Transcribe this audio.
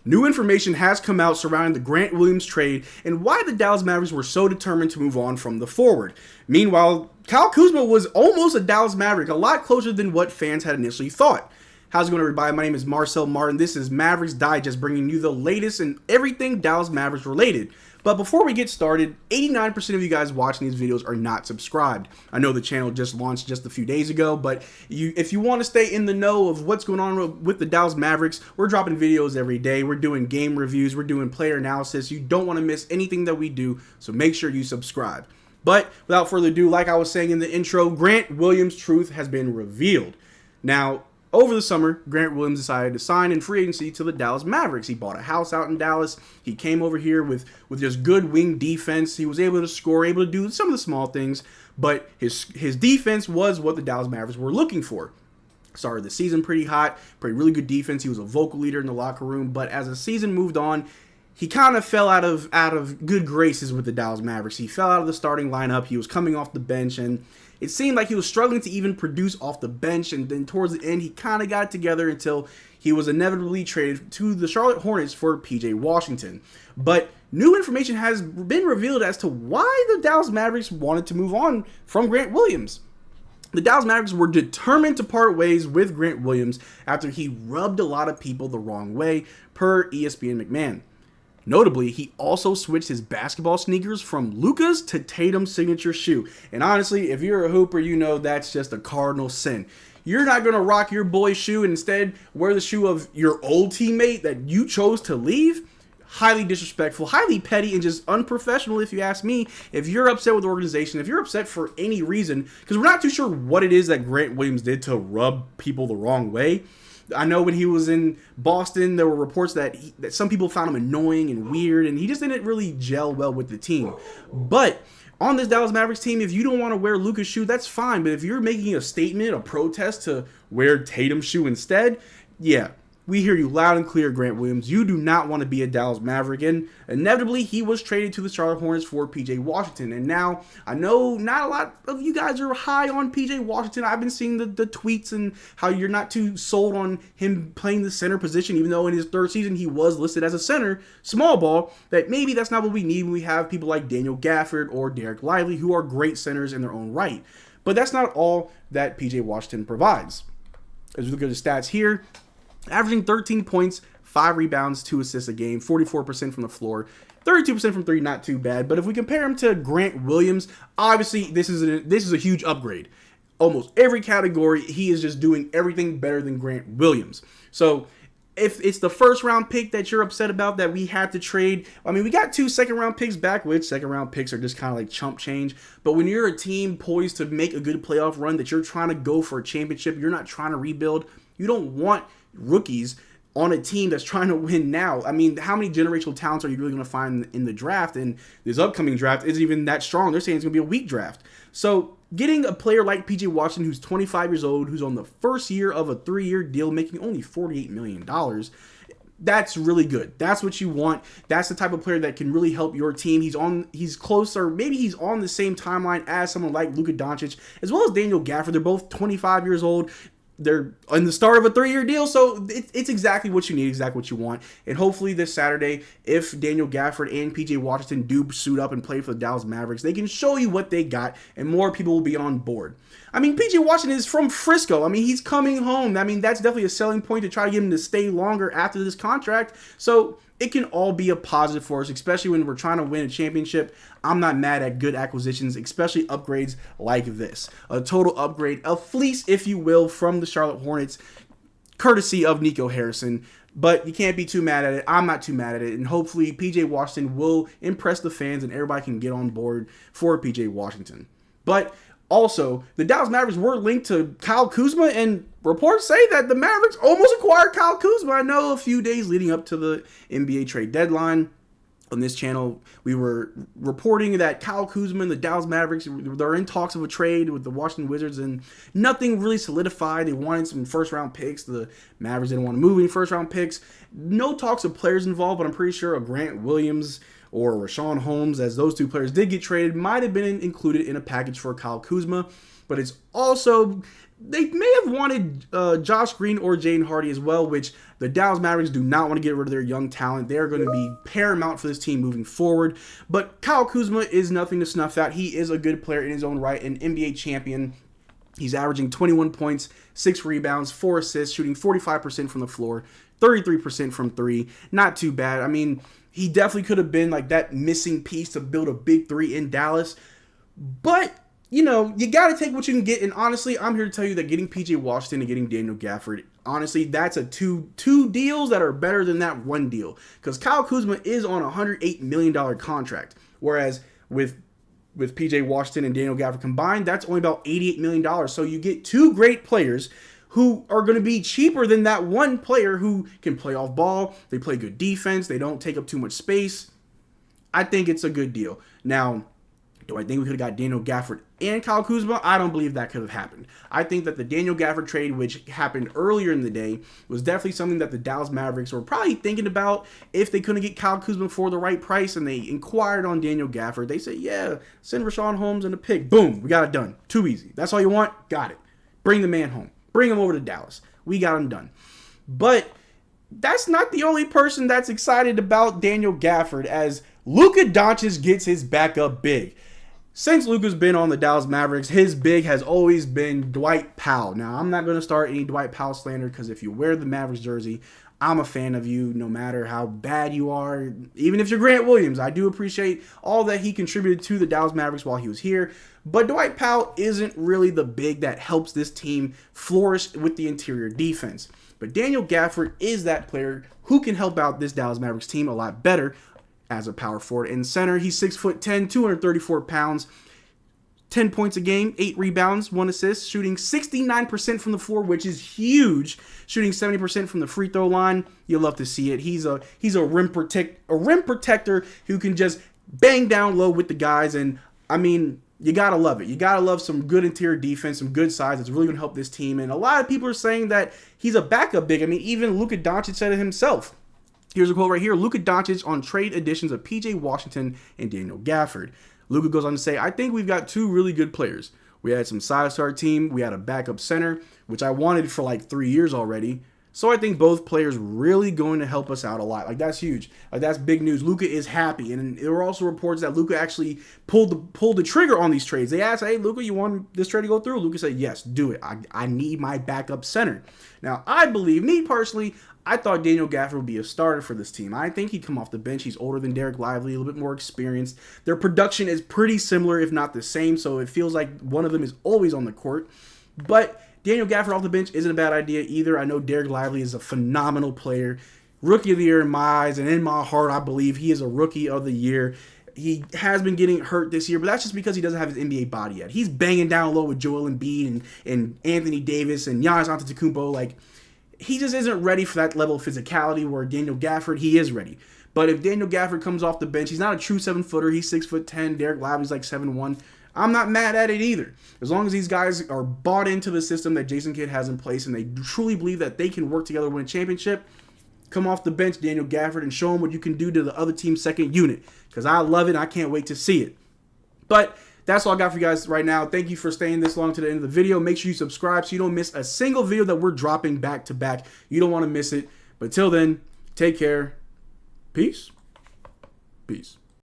New information has come out surrounding the Grant Williams trade and why the Dallas Mavericks were so determined to move on from the forward. Meanwhile, Kyle Kuzma was almost a Dallas Maverick, a lot closer than what fans had initially thought. How's it going, everybody? My name is Marcel Martin. This is Mavs Digest, bringing you the latest in everything Dallas Mavericks related. But before we get started, 89% of you guys watching these videos are not subscribed. I know the channel just launched just a few days ago, but if you want to stay in the know of what's going on with the Dallas Mavericks, we're dropping videos every day. We're doing game reviews. We're doing player analysis. You don't want to miss anything that we do, so make sure you subscribe. But without further ado, like I was saying in the intro, Grant Williams' truth has been revealed. Now, over the summer, Grant Williams decided to sign in free agency to the Dallas Mavericks. He bought a house out in Dallas. He came over here with just good wing defense. He was able to score, able to do some of the small things, but his defense was what the Dallas Mavericks were looking for. Started the season pretty hot, played really good defense. He was a vocal leader in the locker room, but as the season moved on, he kind of fell out of good graces with the Dallas Mavericks. He fell out of the starting lineup. He was coming off the bench, and it seemed like he was struggling to even produce off the bench, and then towards the end, he kind of got it together until he was inevitably traded to the Charlotte Hornets for P.J. Washington. But new information has been revealed as to why the Dallas Mavericks wanted to move on from Grant Williams. The Dallas Mavericks were determined to part ways with Grant Williams after he rubbed a lot of people the wrong way, per ESPN McMahon. Notably, he also switched his basketball sneakers from Luka's to Tatum's signature shoe. And honestly, if you're a hooper, you know that's just a cardinal sin. You're not going to rock your boy's shoe and instead wear the shoe of your old teammate that you chose to leave. Highly disrespectful, highly petty, and just unprofessional if you ask me. If you're upset with the organization, if you're upset for any reason, because we're not too sure what it is that Grant Williams did to rub people the wrong way. I know when he was in Boston, there were reports that some people found him annoying and weird, and he just didn't really gel well with the team. But on this Dallas Mavericks team, if you don't want to wear Luka's shoe, that's fine. But if you're making a statement, a protest to wear Tatum's shoe instead, yeah, we hear you loud and clear, Grant Williams. You do not want to be a Dallas Maverick, and inevitably, he was traded to the Charlotte Hornets for P.J. Washington. And now, I know not a lot of you guys are high on P.J. Washington. I've been seeing the tweets and how you're not too sold on him playing the center position, even though in his third season, he was listed as a center, small ball, that maybe that's not what we need when we have people like Daniel Gafford or Derrick Lively, who are great centers in their own right. But that's not all that P.J. Washington provides. As we look at the stats here, averaging 13 points, 5 rebounds, 2 assists a game, 44% from the floor, 32% from 3, not too bad. But if we compare him to Grant Williams, obviously this is a huge upgrade. Almost every category, he is just doing everything better than Grant Williams. So if it's the first round pick that you're upset about that we had to trade, I mean, we got 2 second round picks back, which second round picks are just kind of like chump change. But when you're a team poised to make a good playoff run, that you're trying to go for a championship, you're not trying to rebuild, you don't want rookies on a team that's trying to win now. I mean, how many generational talents are you really going to find in the draft? And this upcoming draft isn't even that strong. They're saying it's going to be a weak draft. So getting a player like P.J. Washington, who's 25 years old, who's on the first year of a 3-year deal, making only $48 million, that's really good. That's what you want. That's the type of player that can really help your team. He's close, or maybe he's on the same timeline as someone like Luka Doncic, as well as Daniel Gafford. They're both 25 years old. They're in the start of a 3-year deal, so it's exactly what you need, exactly what you want. And hopefully this Saturday, if Daniel Gafford and P.J. Washington do suit up and play for the Dallas Mavericks, they can show you what they got, and more people will be on board. I mean, P.J. Washington is from Frisco. I mean, he's coming home. I mean, that's definitely a selling point to try to get him to stay longer after this contract. So it can all be a positive for us, especially when we're trying to win a championship. I'm not mad at good acquisitions, especially upgrades like this. A total upgrade, a fleece, if you will, from the Charlotte Hornets, courtesy of Nico Harrison. But you can't be too mad at it. I'm not too mad at it. And hopefully P.J. Washington will impress the fans and everybody can get on board for P.J. Washington. But also, the Dallas Mavericks were linked to Kyle Kuzma, and reports say that the Mavericks almost acquired Kyle Kuzma. I know a few days leading up to the NBA trade deadline, on this channel, we were reporting that Kyle Kuzma and the Dallas Mavericks, they're in talks of a trade with the Washington Wizards, and nothing really solidified. They wanted some first-round picks. The Mavericks didn't want to move any first-round picks. No talks of players involved, but I'm pretty sure a Grant Williams or Rashawn Holmes, as those two players did get traded, might have been included in a package for Kyle Kuzma. But it's also, they may have wanted Josh Green or Jaden Hardy as well, which The Dallas Mavericks do not want to get rid of their young talent. They are going to be paramount for this team moving forward. But Kyle Kuzma is nothing to snuff at. He is a good player in his own right, an NBA champion. He's averaging 21 points, 6 rebounds, 4 assists, shooting 45% from the floor, 33% from 3. Not too bad. I mean, he definitely could have been like that missing piece to build a big three in Dallas. But, you know, you got to take what you can get. And honestly, I'm here to tell you that getting PJ Washington and getting Daniel Gafford, honestly, that's a two deals that are better than that one deal. Because Kyle Kuzma is on a $108 million contract. Whereas with PJ Washington and Daniel Gafford combined, that's only about $88 million. So you get 2 great players who are going to be cheaper than that one player who can play off ball. They play good defense. They don't take up too much space. I think it's a good deal. Now, do I think we could have got Daniel Gafford and Kyle Kuzma? I don't believe that could have happened. I think that the Daniel Gafford trade, which happened earlier in the day, was definitely something that the Dallas Mavericks were probably thinking about if they couldn't get Kyle Kuzma for the right price, and they inquired on Daniel Gafford. They said, yeah, send Rashawn Holmes and a pick. Boom, we got it done. Too easy. That's all you want? Got it. Bring the man home. Bring him over to Dallas. We got him done. But that's not the only person that's excited about Daniel Gafford, as Luka Doncic gets his backup big. Since Luka's been on the Dallas Mavericks, his big has always been Dwight Powell. Now, I'm not going to start any Dwight Powell slander, because if you wear the Mavericks jersey, I'm a fan of you no matter how bad you are. Even if you're Grant Williams, I do appreciate all that he contributed to the Dallas Mavericks while he was here. But Dwight Powell isn't really the big that helps this team flourish with the interior defense. But Daniel Gafford is that player who can help out this Dallas Mavericks team a lot better as a power forward and center. He's 6'10", 234 pounds, 10 points a game, 8 rebounds, 1 assist, shooting 69% from the floor, which is huge. Shooting 70% from the free throw line. You'll love to see it. He's a rim protector who can just bang down low with the guys. And I mean, you gotta love it. You gotta love some good interior defense, some good size. It's really gonna help this team. And a lot of people are saying that he's a backup big. I mean, even Luka Doncic said it himself. Here's a quote right here. Luka Doncic on trade additions of PJ Washington and Daniel Gafford. Luka goes on to say, I think we've got 2 really good players. We had some size to our team. We had a backup center, which I wanted for like 3 years already. So I think both players really going to help us out a lot. Like, that's huge. Like, that's big news. Luka is happy. And there were also reports that Luka actually pulled the trigger on these trades. They asked, hey, Luka, you want this trade to go through? Luka said, yes, do it. I need my backup center. Now, I believe, me personally, I thought Daniel Gafford would be a starter for this team. I think he'd come off the bench. He's older than Derrick Lively, a little bit more experienced. Their production is pretty similar, if not the same, so it feels like one of them is always on the court. But Daniel Gafford off the bench isn't a bad idea either. I know Derrick Lively is a phenomenal player. Rookie of the year in my eyes, and in my heart, I believe he is a rookie of the year. He has been getting hurt this year, but that's just because he doesn't have his NBA body yet. He's banging down low with Joel Embiid and Anthony Davis and Giannis Antetokounmpo. Like, he just isn't ready for that level of physicality where Daniel Gafford, he is ready. But if Daniel Gafford comes off the bench, he's not a true 7-footer. He's 6'10". Derrick Lively's like 7'1". I'm not mad at it either. As long as these guys are bought into the system that Jason Kidd has in place and they truly believe that they can work together to win a championship, come off the bench, Daniel Gafford, and show him what you can do to the other team's second unit. Because I love it. I can't wait to see it. But that's all I got for you guys right now. Thank you for staying this long to the end of the video. Make sure you subscribe so you don't miss a single video that we're dropping back to back. You don't want to miss it. But till then, take care. Peace. Peace.